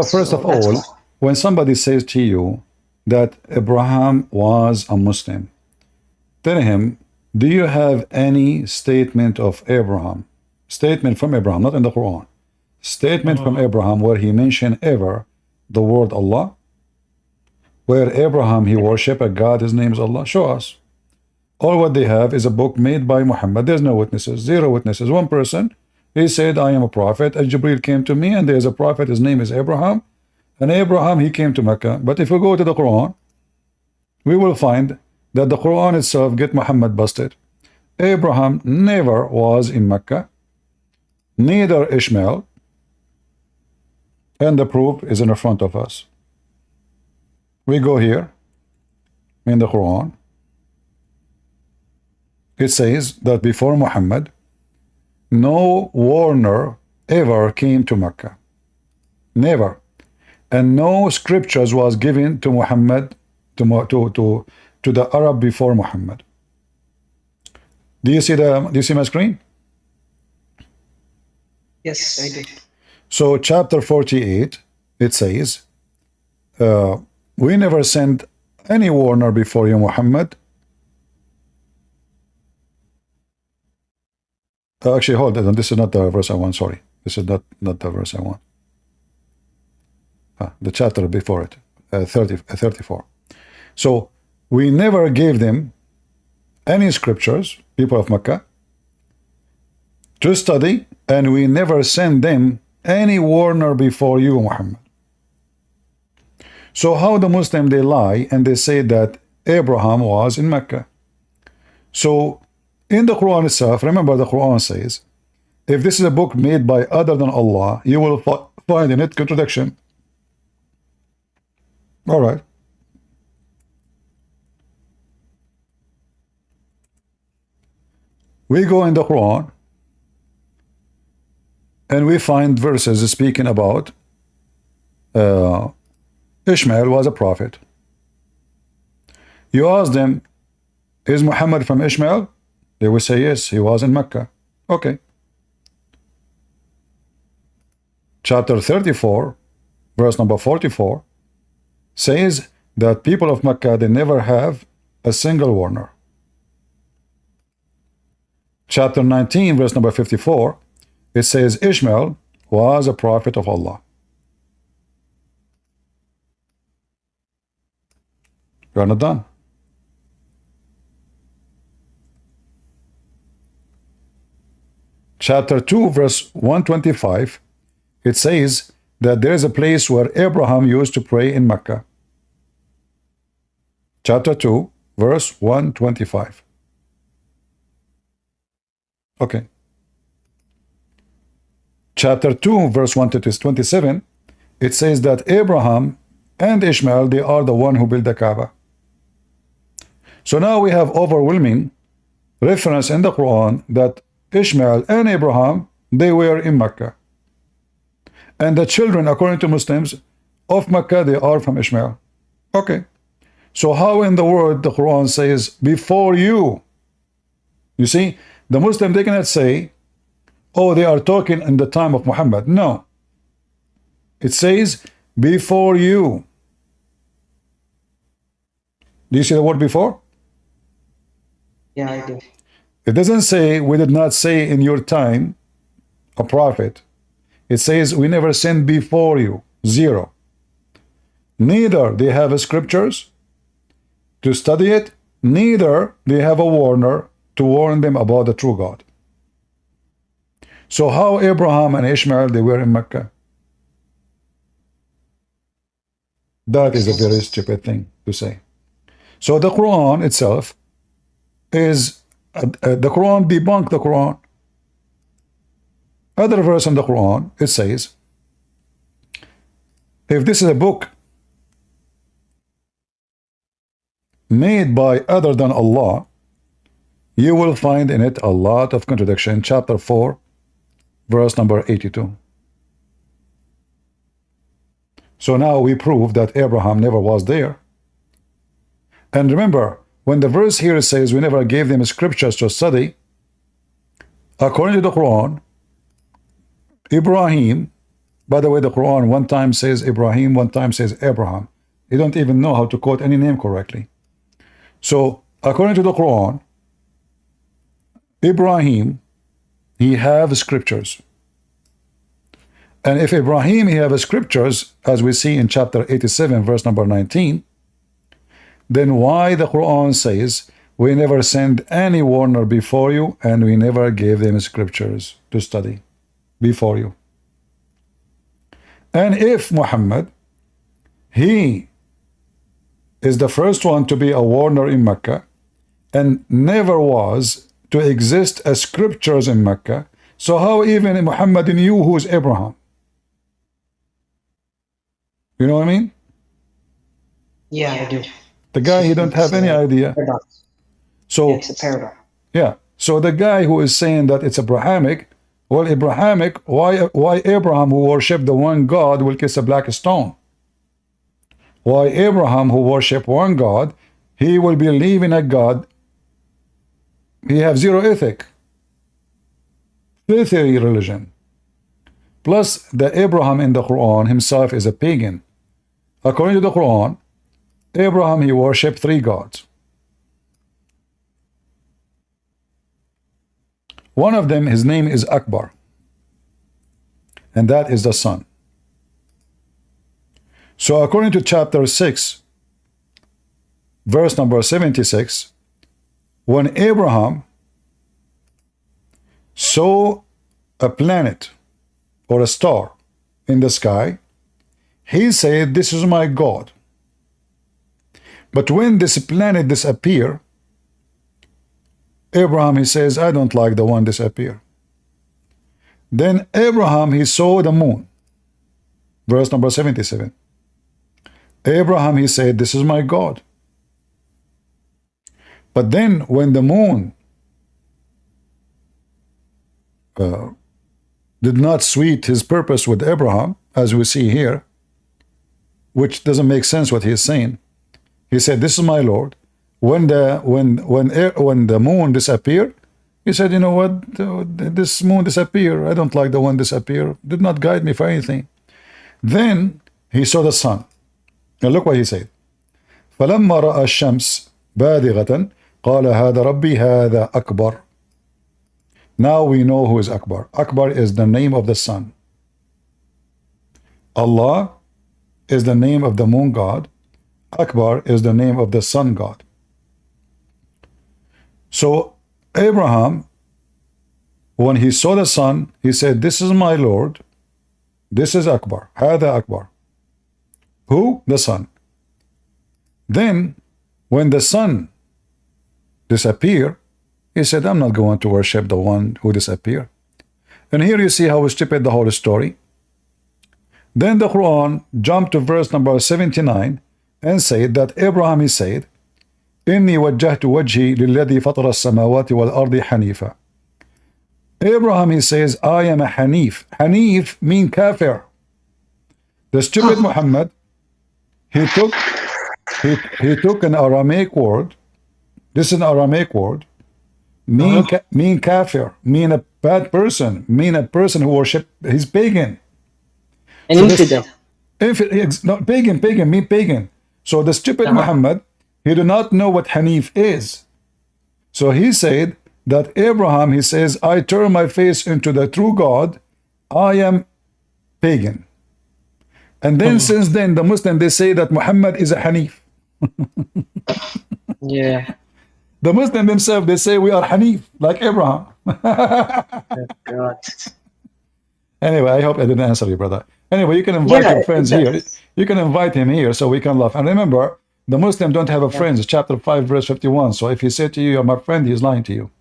First of all, when somebody says to you that Abraham was a Muslim, tell him, do you have any statement of Abraham? Statement from Abraham, not in the Quran. Statement from Abraham where he mentioned ever the word Allah? Where Abraham, he worshiped a God, his name is Allah? Show us. All what they have is a book made by Muhammad. There's no witnesses, zero witnesses. One person, he said, I am a prophet, and Jibreel came to me, and there's a prophet, his name is Abraham, and Abraham, he came to Mecca. But if we go to the Quran, we will find that the Quran itself get Muhammad busted. Abraham never was in Mecca, neither Ishmael, and the proof is in front of us. We go here in the Quran. It says that before Muhammad, no warner ever came to Mecca. Never. And no scriptures was given to Muhammad, to the Arab before Muhammad. Do you see my screen? Yes, I do. So chapter 48, it says, we never sent any warner before you, Muhammad. Actually, hold on. This is not the verse I want. Sorry. This is not the verse I want. The chapter before it, 34. So, we never gave them any scriptures, people of Mecca, to study, and we never sent them any warner before you, Muhammad. So how the Muslim, they lie and they say that Abraham was in Mecca. So in the Quran itself, remember the Quran says, if this is a book made by other than Allah, you will find in it contradiction. All right. We go in the Quran and we find verses speaking about Ishmael was a prophet. You ask them, is Muhammad from Ishmael? They will say yes, he was in Mecca. Okay. Chapter 34, verse number 44, says that people of Mecca, they never have a single warner. Chapter 19, verse number 54, it says Ishmael was a prophet of Allah. You are not done. Chapter 2, verse 125, it says that there is a place where Abraham used to pray in Mecca. Chapter 2, verse 125. Okay. Chapter 2, verse 127, it says that Abraham and Ishmael, they are the one who built the Kaaba. So now we have overwhelming reference in the Quran that Ishmael and Abraham, they were in Mecca. And the children, according to Muslims, of Mecca, they are from Ishmael. Okay. So how in the world the Quran says, before you? You see, the Muslim, they cannot say, oh, they are talking in the time of Muhammad. No. It says, before you. Do you see the word before? Yeah, I do. It doesn't say, we did not say in your time a prophet. It says, we never sent before you. Zero. Neither they have scriptures to study it, neither they have a warner to warn them about the true God. So how Abraham and Ishmael, they were in Mecca? That is a very stupid thing to say. So the Quran itself is, the Quran debunked the Quran. Other verse in the Quran, it says, if this is a book made by other than Allah, you will find in it a lot of contradiction. Chapter 4, verse number 82. So now we prove that Abraham never was there. And remember, when the verse here says we never gave them scriptures to study, according to the Quran, Ibrahim, By the way, the Quran one time says Ibrahim, one time says Abraham. You don't even know how to quote any name correctly. So, according to the Quran, Ibrahim, he have scriptures. And if Ibrahim, he have scriptures, as we see in chapter 87, verse number 19, then why the Quran says, we never sent any warner before you, and we never gave them scriptures to study before you? And if Muhammad, he is the first one to be a warner in Mecca, and never was to exist as scriptures in Mecca, so how even Muhammad knew who is Abraham? You know what I mean? Yeah, I do. The guy, he don't have any idea. Paradox. So Yeah, it's a paradox. yeah, so the guy who is saying that it's Abrahamic, well, Abrahamic, why Abraham, who worshiped the one God, will kiss a black stone? Why Abraham, who worship one God, he will believe in a God, he have zero ethic, filthy religion. Plus, the Abraham in the Quran himself is a pagan. According to the Quran, Abraham, he worshipped 3 gods. One of them, his name is Akbar, and that is the sun. So according to chapter 6, verse number 76, when Abraham saw a planet or a star in the sky, he said, this is my God. But when this planet disappeared, Abraham, he says, I don't like the one disappear. Then Abraham, he saw the moon. Verse number 77. Abraham, he said, this is my God. But then when the moon did not suit his purpose with Abraham, as we see here, which doesn't make sense what he is saying. He said, this is my Lord. When the moon disappeared, he said, you know what, this moon disappeared. I don't like the one disappear. Did not guide me for anything. Then he saw the sun. Now look what he said. فَلَمَّا رَأَى الشَّمْسِ بَادِغَةً قَالَ هَذَا رَبِّي هَذَا أَكْبَرُ. Now we know who is Akbar. Akbar is the name of the sun. Allah is the name of the moon god. Akbar is the name of the sun god. So Abraham, when he saw the sun, he said, this is my Lord. This is Akbar. Hada Akbar. Who? The sun. Then when the sun disappeared, he said, I'm not going to worship the one who disappeared. And here you see how stupid the whole story. Then the Quran jumped to verse number 79 and said that Abraham, he said, إِنِّي وَجَّهْتُ وَجْهِي لِلَّذِي فَطَرَ السَّمَاوَاتِ وَالْأَرْضِ حَنِيفًا. Abraham, he says, I am a Hanif. Hanif mean kafir. The stupid Muhammad, he took an Aramaic word. This is an Aramaic word. Mean kafir, mean a bad person, mean a person who worship, he's pagan. An infidel. No, pagan, mean pagan. So the stupid Muhammad, he do not know what Hanif is. So he said that Abraham, he says, I turn my face into the true God, I am pagan. And then since then, the Muslim, they say that Muhammad is a Hanif. Yeah. The Muslim themselves, they say we are Hanif, like Abraham. God. Anyway, I hope I didn't answer you, brother. Anyway, you can invite your friends here. You can invite him here so we can laugh. And remember, the Muslim don't have a friend. Chapter 5, verse 51. So if he said to you, you're my friend, he's lying to you.